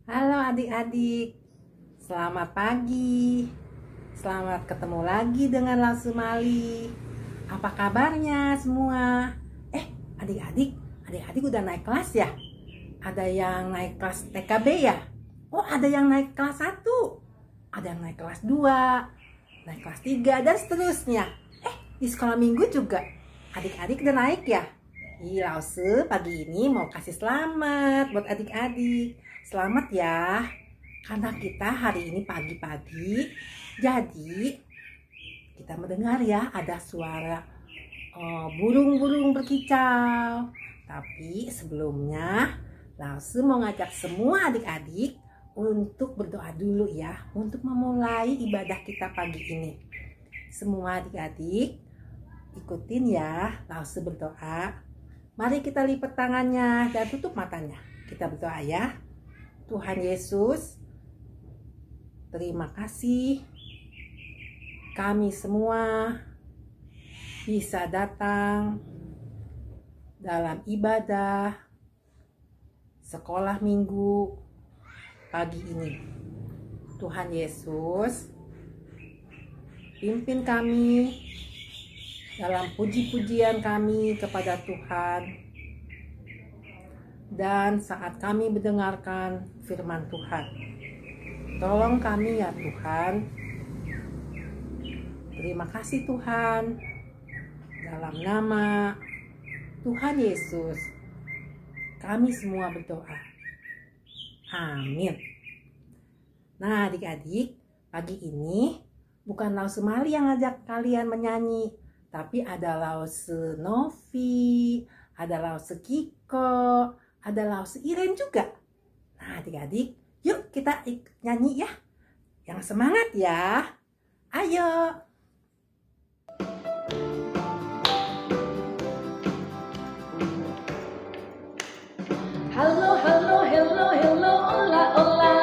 Halo adik-adik, selamat pagi. Selamat ketemu lagi dengan Lasumali. Apa kabarnya semua? Adik-adik udah naik kelas ya? Ada yang naik kelas TKB ya? Oh, ada yang naik kelas 1, ada yang naik kelas 2, naik kelas 3, dan seterusnya. Di sekolah minggu juga adik-adik udah naik ya? Iya, Lause pagi ini mau kasih selamat buat adik-adik. Selamat ya, karena kita hari ini pagi-pagi, jadi kita mendengar ya ada suara burung-burung berkicau. Tapi sebelumnya, Lause mau ngajak semua adik-adik untuk berdoa dulu ya, untuk memulai ibadah kita pagi ini. Semua adik-adik ikutin ya, Lause berdoa. Mari kita lipat tangannya dan tutup matanya. Kita berdoa ya. Tuhan Yesus, terima kasih kami semua bisa datang dalam ibadah sekolah minggu pagi ini. Tuhan Yesus, pimpin kami dalam puji-pujian kami kepada Tuhan. Dan saat kami mendengarkan firman Tuhan, tolong kami ya Tuhan. Terima kasih Tuhan. Dalam nama Tuhan Yesus, kami semua berdoa. Amin. Nah adik-adik, pagi ini bukan Lasumali yang ngajak kalian menyanyi, tapi ada Lause Novi, ada Lause Kiko, ada Lause Iren juga. Nah adik-adik, yuk kita nyanyi ya. Yang semangat ya. Ayo. Halo, halo, hello, hello, ola, ola.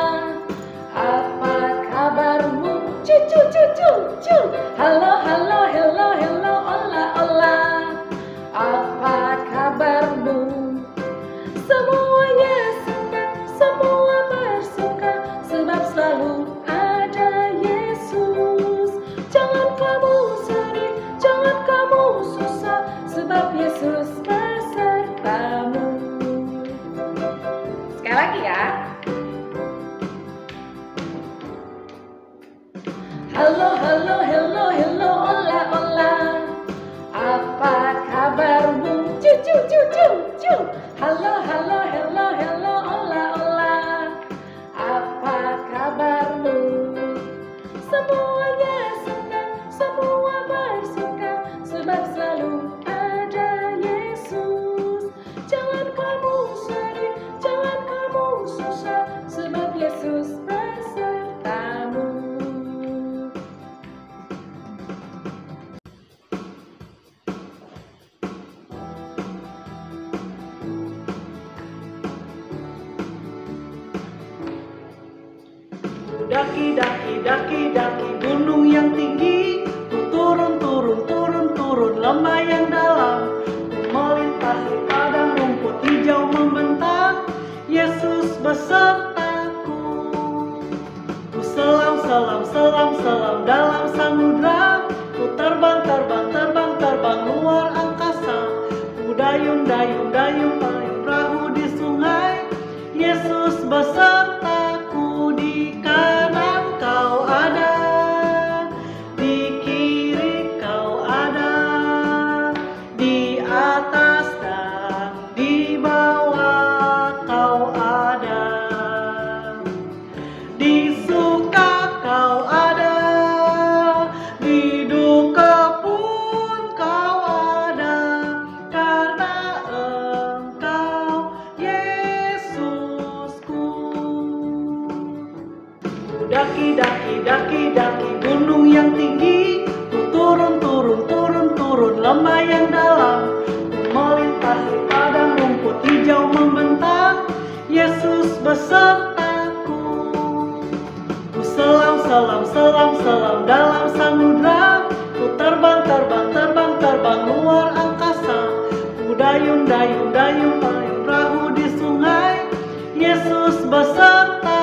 Apa kabarmu? Cucu, cucu, cu. Halo, halo, hello, hello, ola, ola. Apa kabarmu? Semuanya senang, semua bersuka, sebab selalu ada Yesus. Jangan kamu sedih, jangan kamu susah, sebab Yesus besertamu. Sekali lagi ya. Halo, halo, hello, hello, ola, ola. Apa kabarmu? Cucu, cucu, cu. Halo, halo, hello, hello, ola, ola. Apa kabarmu? Semuanya senang, semua bersuka, sebab selalu ada Yesus. Jangan kamu sedih, jangan kamu susah, sebab Yesus besertamu. Daki, daki, daki, daki gunung yang tinggi, ku turun, turun, turun, turun lembah yang dalam, ku melintasi padang rumput hijau membentang, Yesus besertaku. Ku selam, selam, selam, selam dalam samudra, ku terbang, terbang, terbang, terbang luar angkasa, ku dayung, dayung, dayung, dayung perahu di sungai, Yesus besertaku. Di kanan kau ada, di kiri kau ada, di atas dan di bawah kau ada, di suka kau ada, di duka pun kau ada, karena Engkau Yesusku. Daki, daki, daki, daki gunung yang tinggi, ku turun, turun, turun, turun lembah yang dalam, ku melintasi padang rumput hijau membentang, Yesus besertaku. Ku selam, selam, selam, selam dalam samudra, ku terbang, terbang, terbang, terbang luar angkasa, ku dayung, dayung, dayung, dayung perahu di sungai, Yesus beserta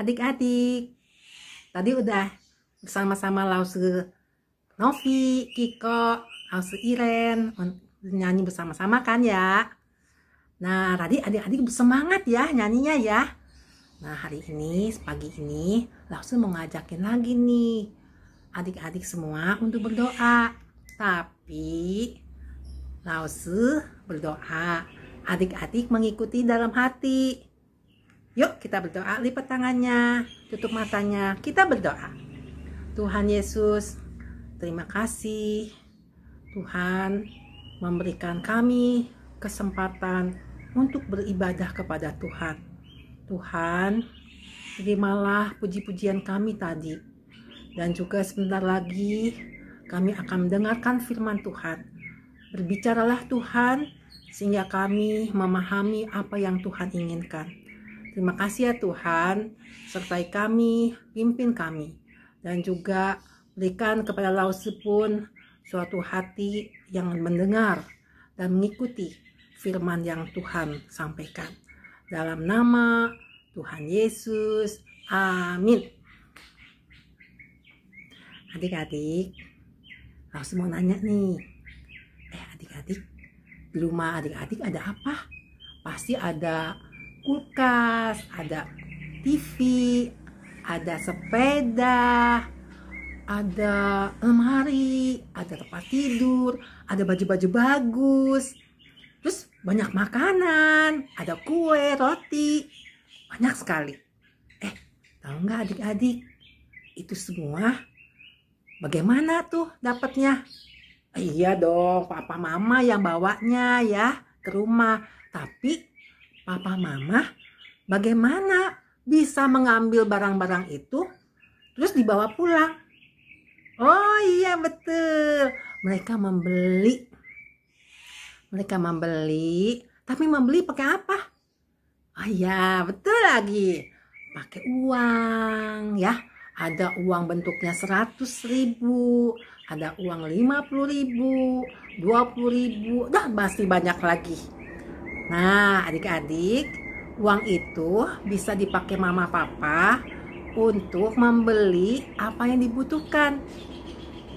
adik-adik. Tadi udah bersama-sama Lause Novi, Kiko, Lause Iren nyanyi bersama-sama kan ya. Nah, tadi adik-adik bersemangat ya nyanyinya ya. Nah, hari ini, pagi ini, Lause mau ngajakin lagi nih adik-adik semua untuk berdoa. Tapi Lause berdoa, adik-adik mengikuti dalam hati. Yuk kita berdoa, lipat tangannya, tutup matanya, kita berdoa. Tuhan Yesus, terima kasih Tuhan memberikan kami kesempatan untuk beribadah kepada Tuhan. Tuhan, terimalah puji-pujian kami tadi. Dan juga sebentar lagi kami akan mendengarkan firman Tuhan. Berbicaralah Tuhan, sehingga kami memahami apa yang Tuhan inginkan. Terima kasih ya Tuhan, sertai kami, pimpin kami. Dan juga berikan kepada Lause pun suatu hati yang mendengar dan mengikuti firman yang Tuhan sampaikan. Dalam nama Tuhan Yesus, amin. Adik-adik, Lause mau nanya nih. Adik-adik, di rumah adik-adik ada apa? Pasti ada kulkas, ada TV, ada sepeda, ada lemari, ada tempat tidur, ada baju-baju bagus, terus banyak makanan, ada kue, roti, banyak sekali. Tahu nggak adik-adik, itu semua bagaimana tuh dapatnya? Iya dong, papa mama yang bawanya ya ke rumah. Tapi papa mama bagaimana bisa mengambil barang-barang itu terus dibawa pulang? Oh iya betul, mereka membeli, tapi membeli pakai apa? Oh iya betul lagi, pakai uang ya. Ada uang bentuknya 100.000, ada uang 50.000, 20.000, dah pasti banyak lagi. Nah adik-adik, uang itu bisa dipakai mama papa untuk membeli apa yang dibutuhkan.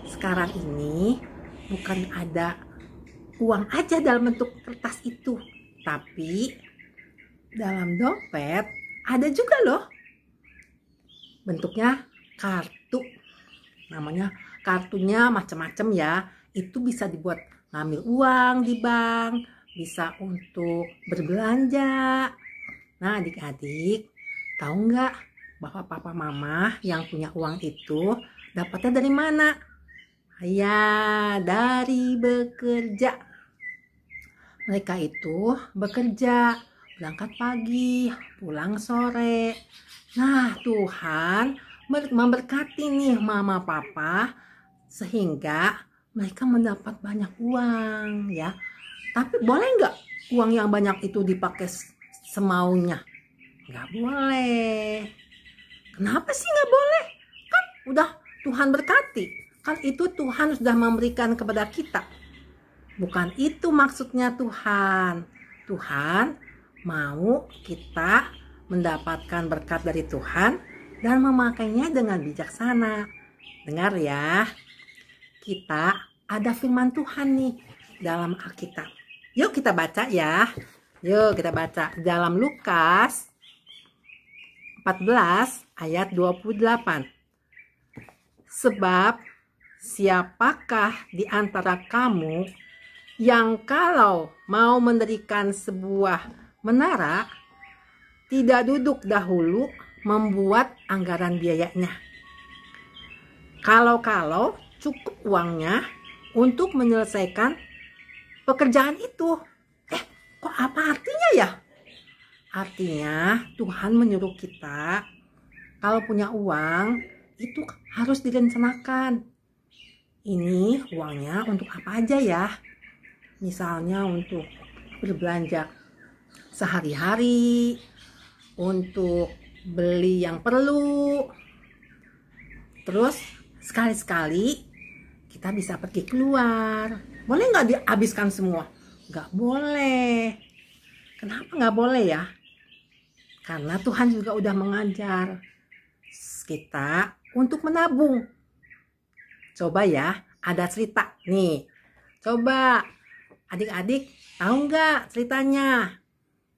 Sekarang ini bukan ada uang aja dalam bentuk kertas itu, tapi dalam dompet ada juga loh bentuknya kartu. Namanya kartunya macam-macam ya. Itu bisa dibuat ngambil uang di bank, bisa untuk berbelanja. Nah adik-adik, tahu nggak bahwa papa mama yang punya uang itu dapatnya dari mana? Ya, dari bekerja. Mereka itu bekerja, berangkat pagi, pulang sore. Nah, Tuhan memberkati nih mama papa sehingga mereka mendapat banyak uang ya. Tapi boleh nggak uang yang banyak itu dipakai semaunya? Nggak boleh. Kenapa sih nggak boleh? Kan udah Tuhan berkati. Kan itu Tuhan sudah memberikan kepada kita. Bukan itu maksudnya Tuhan. Tuhan mau kita mendapatkan berkat dari Tuhan dan memakainya dengan bijaksana. Dengar ya, kita ada firman Tuhan nih dalam Alkitab. Yuk kita baca ya. Yuk kita baca dalam Lukas 14 ayat 28. Sebab siapakah di antara kamu yang kalau mau mendirikan sebuah menara tidak duduk dahulu membuat anggaran biayanya. Kalau cukup uangnya untuk menyelesaikan pekerjaan itu. Kok apa artinya ya? Artinya Tuhan menyuruh kita kalau punya uang itu harus direncanakan. Ini uangnya untuk apa aja ya? Misalnya untuk berbelanja sehari-hari, untuk beli yang perlu. Terus sekali-sekali kita bisa pergi keluar. Boleh nggak dihabiskan semua? Nggak boleh. Kenapa nggak boleh ya? Karena Tuhan juga udah mengajar. kita untuk menabung. Coba ya, ada cerita nih. Coba adik-adik tahu nggak ceritanya?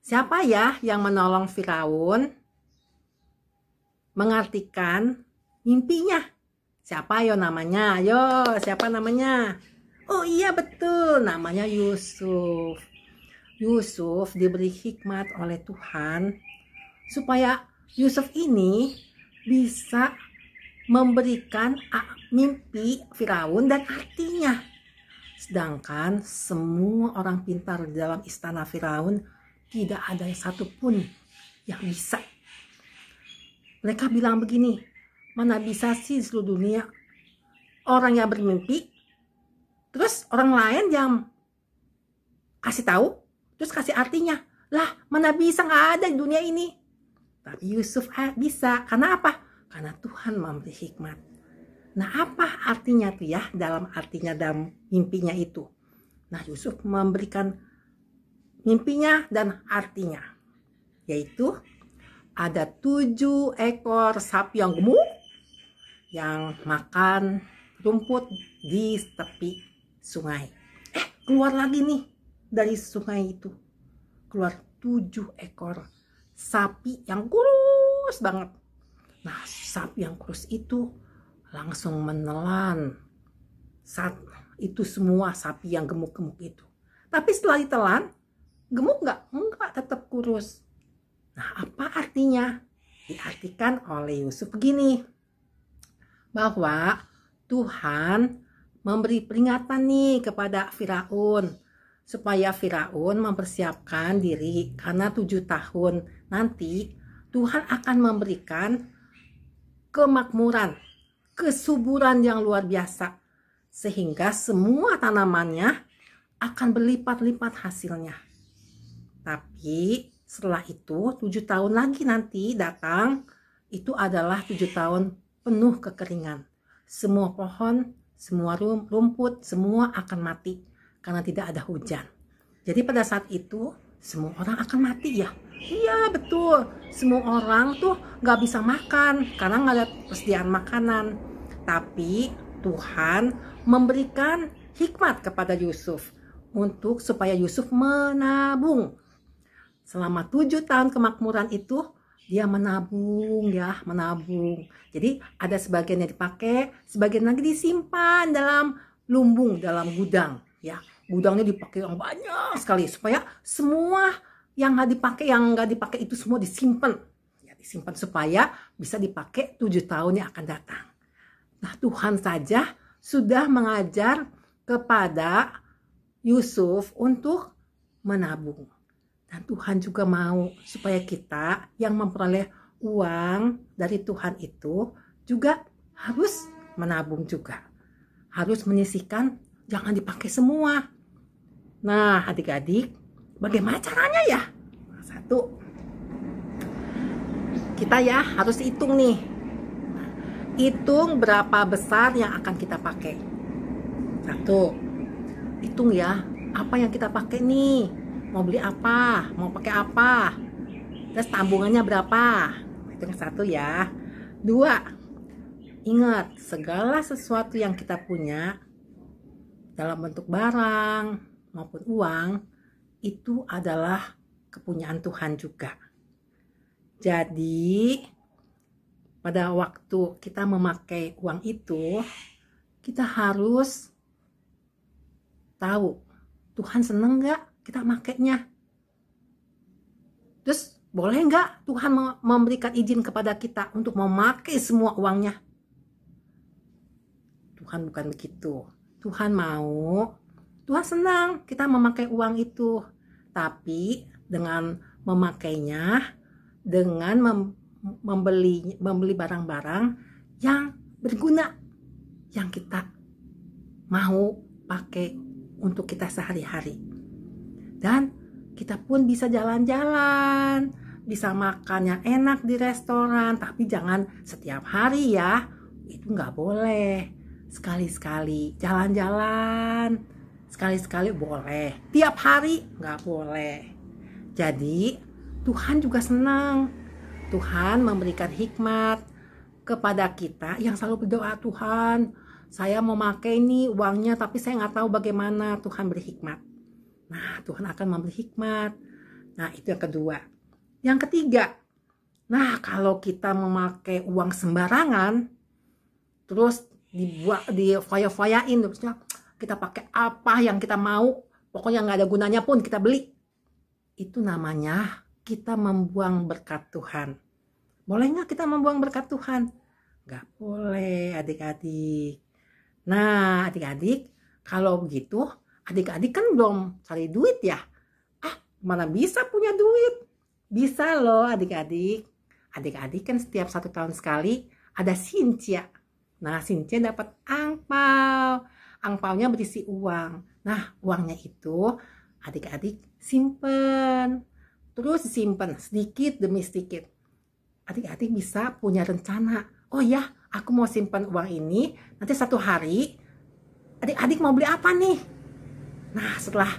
Siapa ya yang menolong Firaun mengartikan mimpinya? Siapa yo namanya? Yo, siapa namanya? Oh iya betul, namanya Yusuf. Yusuf diberi hikmat oleh Tuhan supaya Yusuf ini bisa memberikan mimpi Firaun dan artinya. Sedangkan semua orang pintar di dalam istana Firaun tidak ada satupun yang bisa. Mereka bilang begini, mana bisa sih seluruh dunia orang yang bermimpi, terus orang lain yang kasih tahu, terus kasih artinya. Lah, mana bisa, nggak ada di dunia ini. Tapi Yusuf bisa. Karena apa? Karena Tuhan memberi hikmat. Nah, apa artinya tuh ya? Dalam mimpinya itu. Nah, Yusuf memberikan mimpinya dan artinya. Yaitu ada 7 ekor sapi yang gemuk yang makan rumput di tepi sungai. Keluar lagi nih dari sungai itu. Keluar 7 ekor sapi yang kurus banget. Nah, sapi yang kurus itu langsung menelan saat itu semua sapi yang gemuk-gemuk itu. Tapi setelah ditelan, gemuk nggak? Enggak, tetap kurus. Nah, apa artinya? Diartikan oleh Yusuf begini, bahwa Tuhan memberi peringatan nih kepada Firaun supaya Firaun mempersiapkan diri, karena 7 tahun nanti Tuhan akan memberikan kemakmuran, kesuburan yang luar biasa, sehingga semua tanamannya akan berlipat-lipat hasilnya. Tapi setelah itu 7 tahun lagi nanti datang, itu adalah 7 tahun penuh kekeringan. Semua pohon, semua rumput, semua akan mati karena tidak ada hujan. Jadi pada saat itu semua orang akan mati ya. Iya betul, semua orang tuh gak bisa makan karena gak ada persediaan makanan. Tapi Tuhan memberikan hikmat kepada Yusuf untuk supaya Yusuf menabung. Selama 7 tahun kemakmuran itu dia menabung ya, menabung. Jadi ada sebagian yang dipakai, sebagian lagi disimpan dalam lumbung, dalam gudang ya. Gudangnya dipakai yang banyak sekali supaya semua yang nggak dipakai itu semua disimpan. Ya, disimpan supaya bisa dipakai 7 tahun yang akan datang. Nah, Tuhan saja sudah mengajar kepada Yusuf untuk menabung. Dan Tuhan juga mau supaya kita yang memperoleh uang dari Tuhan itu juga harus menabung juga. Harus menyisihkan, jangan dipakai semua. Nah, adik-adik, bagaimana caranya ya? 1, kita ya harus hitung nih. Hitung berapa besar yang akan kita pakai. 1, hitung ya, apa yang kita pakai nih. Mau beli apa, mau pakai apa, terus tabungannya berapa. Itu yang 1 ya. 2, ingat segala sesuatu yang kita punya dalam bentuk barang maupun uang itu adalah kepunyaan Tuhan juga. Jadi pada waktu kita memakai uang itu, kita harus tahu Tuhan seneng gak kita makainya. Terus boleh nggak Tuhan memberikan izin kepada kita untuk memakai semua uangnya? Tuhan bukan begitu. Tuhan mau, Tuhan senang kita memakai uang itu. Tapi dengan memakainya, dengan membeli barang-barang yang berguna, yang kita mau pakai untuk kita sehari-hari. Dan kita pun bisa jalan-jalan, bisa makan yang enak di restoran, tapi jangan setiap hari ya, itu nggak boleh. Sekali-sekali jalan-jalan, sekali-sekali boleh, tiap hari nggak boleh. Jadi Tuhan juga senang, Tuhan memberikan hikmat kepada kita yang selalu berdoa, Tuhan, saya mau pakai ini uangnya tapi saya nggak tahu bagaimana. Tuhan beri hikmat. Nah, Tuhan akan memberi hikmat. Nah, itu yang kedua. Yang ketiga, nah kalau kita memakai uang sembarangan, terus di foya-foyain, terusnya kita pakai apa yang kita mau, pokoknya nggak ada gunanya pun kita beli. Itu namanya kita membuang berkat Tuhan. Boleh nggak kita membuang berkat Tuhan? Nggak boleh, adik-adik. Nah, adik-adik, kalau begitu, adik-adik kan belum cari duit ya? Mana bisa punya duit? Bisa loh adik-adik. Adik-adik kan setiap 1 tahun sekali ada sincia. Nah, sincia dapat angpau. Angpaunya berisi uang. Nah, uangnya itu adik-adik simpen. Terus simpen sedikit demi sedikit. Adik-adik bisa punya rencana. Oh ya, aku mau simpan uang ini, nanti satu hari adik-adik mau beli apa nih? Nah, setelah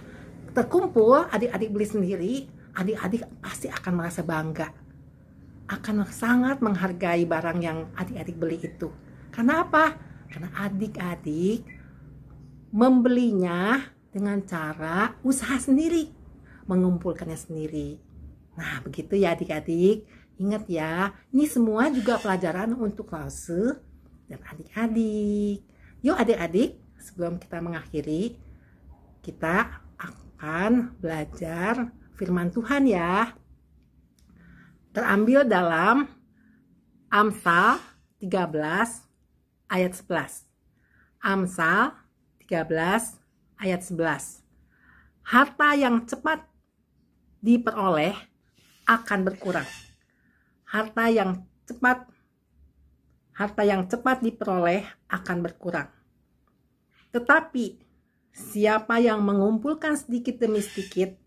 terkumpul, adik-adik beli sendiri, adik-adik pasti akan merasa bangga. Akan sangat menghargai barang yang adik-adik beli itu. Karena apa? Karena adik-adik membelinya dengan cara usaha sendiri, mengumpulkannya sendiri. Nah, begitu ya adik-adik. Ingat ya, ini semua juga pelajaran untuk Lause dan adik-adik. Yuk adik-adik, sebelum kita mengakhiri, kita akan belajar firman Tuhan ya. Terambil dalam Amsal 13 ayat 11. Amsal 13 ayat 11. Harta yang cepat diperoleh akan berkurang. Harta yang cepat diperoleh akan berkurang. Tetapi siapa yang mengumpulkan sedikit demi sedikit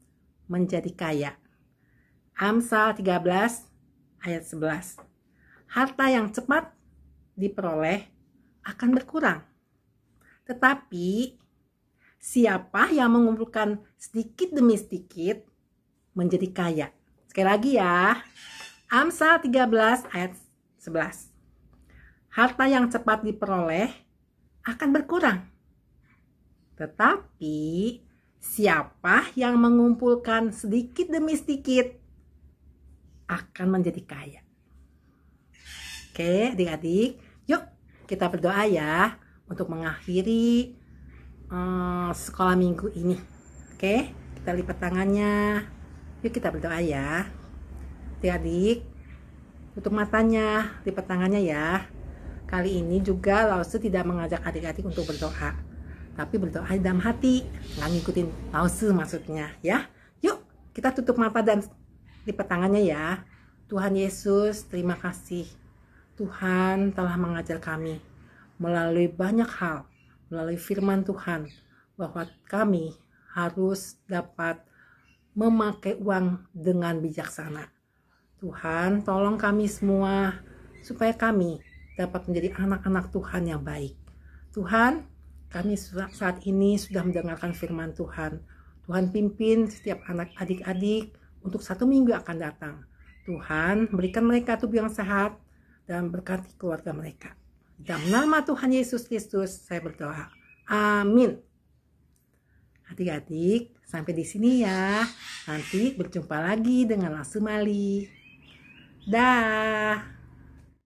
menjadi kaya. Amsal 13 ayat 11. Harta yang cepat diperoleh akan berkurang. Tetapi siapa yang mengumpulkan sedikit demi sedikit menjadi kaya. Sekali lagi ya. Amsal 13 ayat 11. Harta yang cepat diperoleh akan berkurang. Tetapi siapa yang mengumpulkan sedikit demi sedikit akan menjadi kaya. Oke, adik-adik, yuk kita berdoa ya untuk mengakhiri sekolah minggu ini. Oke, kita lipat tangannya. Yuk kita berdoa ya. Adik-adik, tutup matanya, lipat tangannya ya. Kali ini juga Lause tidak mengajak adik-adik untuk berdoa, tapi berdoa dalam hati, nggak ngikutin Lause maksudnya ya. Yuk kita tutup mata dan lipat tangannya ya. Tuhan Yesus, terima kasih. Tuhan telah mengajar kami melalui banyak hal, melalui firman Tuhan, bahwa kami harus dapat memakai uang dengan bijaksana. Tuhan, tolong kami semua supaya kami dapat menjadi anak-anak Tuhan yang baik. Tuhan, kami saat ini sudah mendengarkan firman Tuhan. Tuhan pimpin setiap anak adik-adik untuk 1 minggu akan datang. Tuhan, berikan mereka tubuh yang sehat dan berkati keluarga mereka. Dalam nama Tuhan Yesus Kristus saya berdoa. Amin. Adik-adik, sampai di sini ya. Nanti berjumpa lagi dengan Lause Mali. Dah.